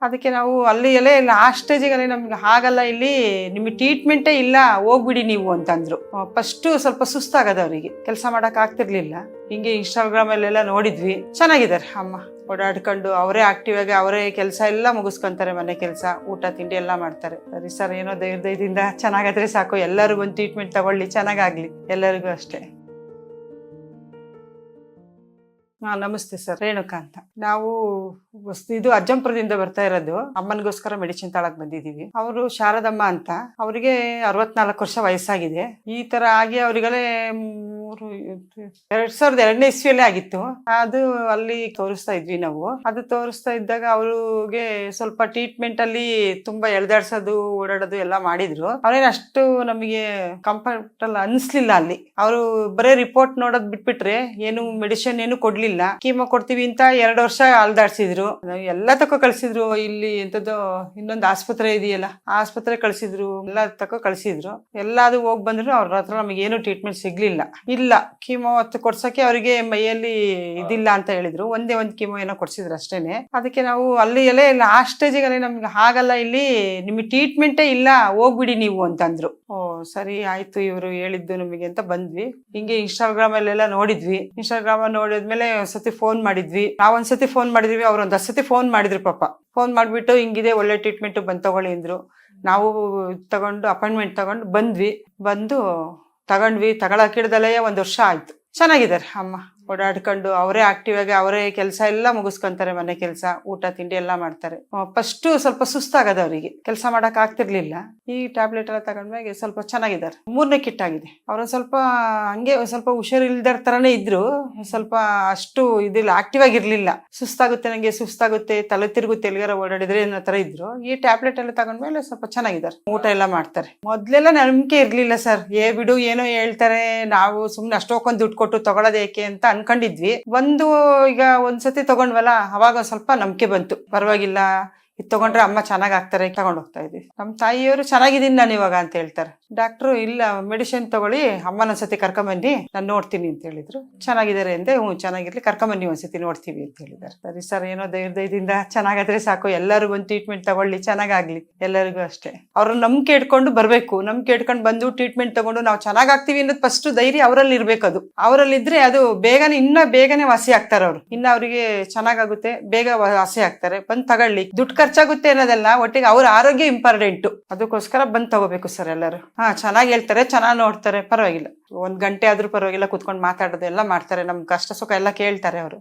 ಅದಕ್ಕೆ ನಾವು ಅಲ್ಲಿ ಲಾಸ್ಟ್ ಸ್ಟೇಜಿಗೆ ನಮ್ಗೆ ಹಾಗಲ್ಲ, ಇಲ್ಲಿ ನಿಮಗೆ ಟ್ರೀಟ್ಮೆಂಟೇ ಇಲ್ಲ, ಹೋಗ್ಬಿಡಿ ನೀವು ಅಂತಂದ್ರು. ಫಸ್ಟ್ ಸ್ವಲ್ಪ ಸುಸ್ತಾಗದ ಅವರಿಗೆ, ಕೆಲಸ ಮಾಡಕ್ ಆಗ್ತಿರ್ಲಿಲ್ಲ. ಹಿಂಗೆ ಇನ್ಸ್ಟಾಗ್ರಾಮ್ ಅಲ್ಲೆಲ್ಲ ನೋಡಿದ್ವಿ. ಚೆನ್ನಾಗಿದ್ದಾರೆ ಅಮ್ಮ, ಓಡಾಡ್ಕೊಂಡು ಅವರೇ ಆಕ್ಟಿವ್ ಆಗಿ ಅವರೇ ಕೆಲಸ ಎಲ್ಲ ಮುಗಿಸ್ಕೊಂತಾರೆ, ಮನೆ ಕೆಲಸ, ಊಟ ತಿಂಡಿ ಎಲ್ಲ ಮಾಡ್ತಾರೆ. ಸರಿ ಸರ್, ಏನೋ ಧೈರ್ಯದಿಂದ ಚೆನ್ನಾಗಾದ್ರೆ ಸಾಕು, ಎಲ್ಲರೂ ಒಂದು ಟ್ರೀಟ್ಮೆಂಟ್ ತಗೊಳ್ಳಿ, ಚೆನ್ನಾಗಾಗ್ಲಿ ಎಲ್ಲರಿಗೂ ಅಷ್ಟೇ. ನಮಸ್ತೆ ಸರ್, ರೇಣುಕಾ ಅಂತ. ನಾವು ಇದು ಅಜ್ಜಂಪುರದಿಂದ ಬರ್ತಾ ಇರೋದು. ಅಮ್ಮನಿಗೋಸ್ಕರ ಮೆಡಿಸಿನ್ ತಳಕ್ ಬಂದಿದೀವಿ. ಅವರು ಶಾರದಮ್ಮ ಅಂತ, ಅವರಿಗೆ 64 ವರ್ಷ ವಯಸ್ಸಾಗಿದೆ. ಈ ತರ ಆಗಿ ಅವರಿಗಲೇ 2002ನೇ ಇಸ್ವಿಯಲ್ಲೇ ಆಗಿತ್ತು. ಅದು ಅಲ್ಲಿ ತೋರಿಸ್ತಾ ಇದ್ವಿ ನಾವು. ಅದು ತೋರಿಸ್ತಾ ಇದ್ದಾಗ ಅವ್ರಿಗೆ ಸ್ವಲ್ಪ ಟ್ರೀಟ್ಮೆಂಟ್ ಅಲ್ಲಿ ತುಂಬಾ ಎಳ್ದಾಡ್ಸೋದು, ಓಡಾಡೋದು ಎಲ್ಲ ಮಾಡಿದ್ರು. ಅವ್ರೇನು ಅಷ್ಟು ನಮಗೆ ಕಂಫರ್ಟಬಲ್ ಅನ್ಸ್ಲಿಲ್ಲ. ಅಲ್ಲಿ ಅವರು ಬರೇ ರಿಪೋರ್ಟ್ ನೋಡೋದ್ ಬಿಟ್ಬಿಟ್ರೆ ಏನು ಮೆಡಿಸಿನ್ ಏನು ಕೊಡ್ಲಿಲ್ಲ. ಕೀಮೋ ಕೊಡ್ತೀವಿ ಅಂತ 2 ವರ್ಷ ಅಲ್ದಾಡ್ಸಿದ್ರು. ಎಲ್ಲ ತಕೋ ಕಳ್ಸಿದ್ರು. ಇಲ್ಲಿ ಎಂತದ್ದು ಇನ್ನೊಂದು ಆಸ್ಪತ್ರೆ ಇದೆಯಲ್ಲ, ಆ ಆಸ್ಪತ್ರೆ ಕಳ್ಸಿದ್ರು, ಎಲ್ಲ ತಕೋ ಕಳ್ಸಿದ್ರು. ಎಲ್ಲಾದು ಹೋಗ್ ಬಂದ್ರು, ಅವ್ರ ಹತ್ರ ನಮಗೆ ಏನು ಟ್ರೀಟ್ಮೆಂಟ್ ಸಿಗ್ಲಿಲ್ಲ. ಇಲ್ಲ, ಕೀಮೋ ಹೊತ್ತು ಕೊಡ್ಸಕ್ಕೆ ಅವರಿಗೆ ಮೈಯಲ್ಲಿ ಇದಿಲ್ಲ ಅಂತ ಹೇಳಿದ್ರು. ಒಂದೇ ಒಂದು ಕೀಮೋ ಏನೋ ಕೊಡ್ಸಿದ್ರು ಅಷ್ಟೇನೆ. ಅದಕ್ಕೆ ನಾವು ಅಲ್ಲಿ ಲಾಸ್ಟ್ ಸ್ಟೇಜಿಗೆ ನಮ್ಗೆ ಹಾಗಲ್ಲ, ಇಲ್ಲಿ ನಿಮಗೆ ಟ್ರೀಟ್ಮೆಂಟೇ ಇಲ್ಲ, ಹೋಗ್ಬಿಡಿ ನೀವು ಅಂತಂದ್ರು. ಸರಿ ಆಯ್ತು ಇವರು ಹೇಳಿದ್ದು ನಮಗೆ ಅಂತ ಬಂದ್ವಿ. ಹಿಂಗೆ ಇನ್ಸ್ಟಾಗ್ರಾಮ್ ಅಲ್ಲೆಲ್ಲ ನೋಡಿದ್ವಿ. ಇನ್ಸ್ಟಾಗ್ರಾಮ್ ನೋಡಿದ್ಮೇಲೆ ಒಂದ್ಸತಿ ಫೋನ್ ಮಾಡಿದ್ವಿ. ನಾವೊಂದ್ಸತಿ ಫೋನ್ ಮಾಡಿದ್ವಿ, ಅವ್ರು 10 ಸತಿ ಫೋನ್ ಮಾಡಿದ್ರು ಪಾಪ. ಫೋನ್ ಮಾಡ್ಬಿಟ್ಟು ಹಿಂಗಿದೆ ಒಳ್ಳೆ ಟ್ರೀಟ್ಮೆಂಟ್ ಬಂದ್ ತಗೊಳ್ಳಿ ಅಂದ್ರು. ನಾವು ತಗೊಂಡು ಅಪಾಯಿಂಟ್ಮೆಂಟ್ ತಗೊಂಡು ಬಂದು ತಗೊಂಡ್ವಿ. ತಗೊಳಕಿಡ್ದಲೇ 1 ವರ್ಷ ಆಯ್ತು. ಚೆನ್ನಾಗಿದ್ದಾರೆ ಅಮ್ಮ, ಓಡಾಡ್ಕೊಂಡು ಅವರೇ ಆಕ್ಟಿವ್ ಆಗಿ ಅವರೇ ಕೆಲಸ ಎಲ್ಲ ಮುಗಿಸ್ಕೊಂತಾರೆ, ಮನೆ ಕೆಲಸ, ಊಟ ತಿಂಡಿ ಎಲ್ಲ ಮಾಡ್ತಾರೆ. ಫಸ್ಟ್ ಸ್ವಲ್ಪ ಸುಸ್ತಾಗದ ಅವರಿಗೆ, ಕೆಲಸ ಮಾಡಕ್ ಆಗ್ತಿರ್ಲಿಲ್ಲ. ಈ ಟ್ಯಾಬ್ಲೆಟ್ ಎಲ್ಲ ತಗೊಂಡ್ಮೇಲೆ ಸ್ವಲ್ಪ ಚೆನ್ನಾಗಿದ್ದಾರೆ. 3ನೇ ಕಿಟ್ ಆಗಿದೆ. ಅವ್ರೊಂದ್ ಸ್ವಲ್ಪ ಹಂಗೆ ಸ್ವಲ್ಪ ಹುಷಾರಿಲ್ದರ ತರನೇ ಇದ್ರು. ಸ್ವಲ್ಪ ಅಷ್ಟು ಇದಿಲ್ಲ, ಆಕ್ಟಿವ್ ಆಗಿರ್ಲಿಲ್ಲ. ಸುಸ್ತಾಗುತ್ತೆ, ನಂಗೆ ಸುಸ್ತಾಗುತ್ತೆ, ತಲೆ ತಿರುಗುತ್ತೆ, ಎಲ್ಲಿಗಾರ ಓಡಾಡಿದ್ರೆ ಅನ್ನೋ ತರ ಇದ್ರು. ಈ ಟ್ಯಾಬ್ಲೆಟ್ ಎಲ್ಲ ತಗೊಂಡ್ಮೇಲೆ ಸ್ವಲ್ಪ ಚೆನ್ನಾಗಿದ್ದಾರೆ. ಊಟ ಎಲ್ಲ ಮಾಡ್ತಾರೆ. ಮೊದ್ಲೆಲ್ಲ ನಂಬಿಕೆ ಇರ್ಲಿಲ್ಲ ಸರ್. ಬಿಡು ಏನೋ ಹೇಳ್ತಾರೆ, ನಾವು ಸುಮ್ನೆ ಅಷ್ಟೊಂದು ದುಡ್ಡು ಕೊಟ್ಟು ತಗೊಳ್ಳೋದು ಏಕೆ ಅಂತ ಅನ್ಕೊಂಡಿದ್ವಿ. ಈಗ ಒಂದ್ಸತಿ ತಗೊಂಡ್ವಲ್ಲ, ಅವಾಗ ಸ್ವಲ್ಪ ನಂಬಿಕೆ ಬಂತು. ಪರವಾಗಿಲ್ಲ, ಇದು ತಗೊಂಡ್ರೆ ಅಮ್ಮ ಚೆನ್ನಾಗ್ ಆಗ್ತಾರೆ, ತಗೊಂಡ್ ಹೋಗ್ತಾ ಇದ್ವಿ. ನಮ್ಮ ತಾಯಿಯವರು ಚೆನ್ನಾಗಿದ್ದೀನಿ ನಾನು ಇವಾಗ ಅಂತ ಹೇಳ್ತಾರೆ. ಡಾಕ್ಟ್ರು ಇಲ್ಲ, ಮೆಡಿಸಿನ್ ತಗೊಳ್ಳಿ, ಅಮ್ಮನೊಂದ್ಸತಿ ಕರ್ಕೊಂಬನ್ನಿ, ನಾನು ನೋಡ್ತೀನಿ ಅಂತ ಹೇಳಿದ್ರು. ಚೆನ್ನಾಗಿದ್ದಾರೆ ಅಂದೆ. ಚೆನ್ನಾಗಿರ್ಲಿ, ಕರ್ಕೊಂಬನ್ನಿ ಒಂದ್ಸತಿ ನೋಡ್ತೀವಿ ಅಂತ ಹೇಳಿದ್ದಾರೆ. ಸರಿ ಸರ್, ಏನೋ ಧೈರ್ಯದಿಂದ ಚೆನ್ನಾಗಾದ್ರೆ ಸಾಕು, ಎಲ್ಲರೂ ಒಂದು ಟ್ರೀಟ್ಮೆಂಟ್ ತಗೊಳ್ಳಿ, ಚೆನ್ನಾಗಾಗ್ಲಿ ಎಲ್ಲರಿಗೂ ಅಷ್ಟೇ. ಅವ್ರನ್ನ ನಂಬಿಕೆ ಇಟ್ಕೊಂಡು ಬರ್ಬೇಕು. ನಂಬಿಕೆ ಇಟ್ಕೊಂಡು ಬಂದು ಟ್ರೀಟ್ಮೆಂಟ್ ತಗೊಂಡು ನಾವು ಚೆನ್ನಾಗಾಗ್ತೀವಿ ಅನ್ನೋದು ಫಸ್ಟ್ ಧೈರ್ಯ ಅವರಲ್ಲಿ ಇರ್ಬೇಕು. ಅದು ಅವರಲ್ಲಿದ್ರೆ ಅದು ಬೇಗನೆ ವಾಸಿ ಆಗ್ತಾರೆ. ಅವ್ರು ಇನ್ನ ಅವರಿಗೆ ಚೆನ್ನಾಗಾಗುತ್ತೆ, ಬೇಗ ವಾಸಿ ಆಗ್ತಾರೆ. ಬಂದ್ ತಗೊಳ್ಳಿ, ದುಡ್ಡು ಖರ್ಚಾಗುತ್ತೆ ಅನ್ನೋದಲ್ಲ, ಒಟ್ಟಿಗೆ ಅವ್ರ ಆರೋಗ್ಯ ಇಂಪಾರ್ಟೆಂಟ್. ಅದಕ್ಕೋಸ್ಕರ ಬಂದ್ ತಗೋಬೇಕು ಸರ್ ಎಲ್ಲರೂ. ಚೆನ್ನಾಗಿ ಹೇಳ್ತಾರೆ, ಚೆನ್ನಾಗಿ ನೋಡ್ತಾರೆ, ಪರವಾಗಿಲ್ಲ. 1 ಗಂಟೆ ಆದ್ರೂ ಪರವಾಗಿಲ್ಲ, ಕುತ್ಕೊಂಡು ಮಾತಾಡೋದು ಎಲ್ಲ ಮಾಡ್ತಾರೆ. ನಮ್ ಕಷ್ಟ ಸುಖ ಎಲ್ಲ ಕೇಳ್ತಾರೆ ಅವರು.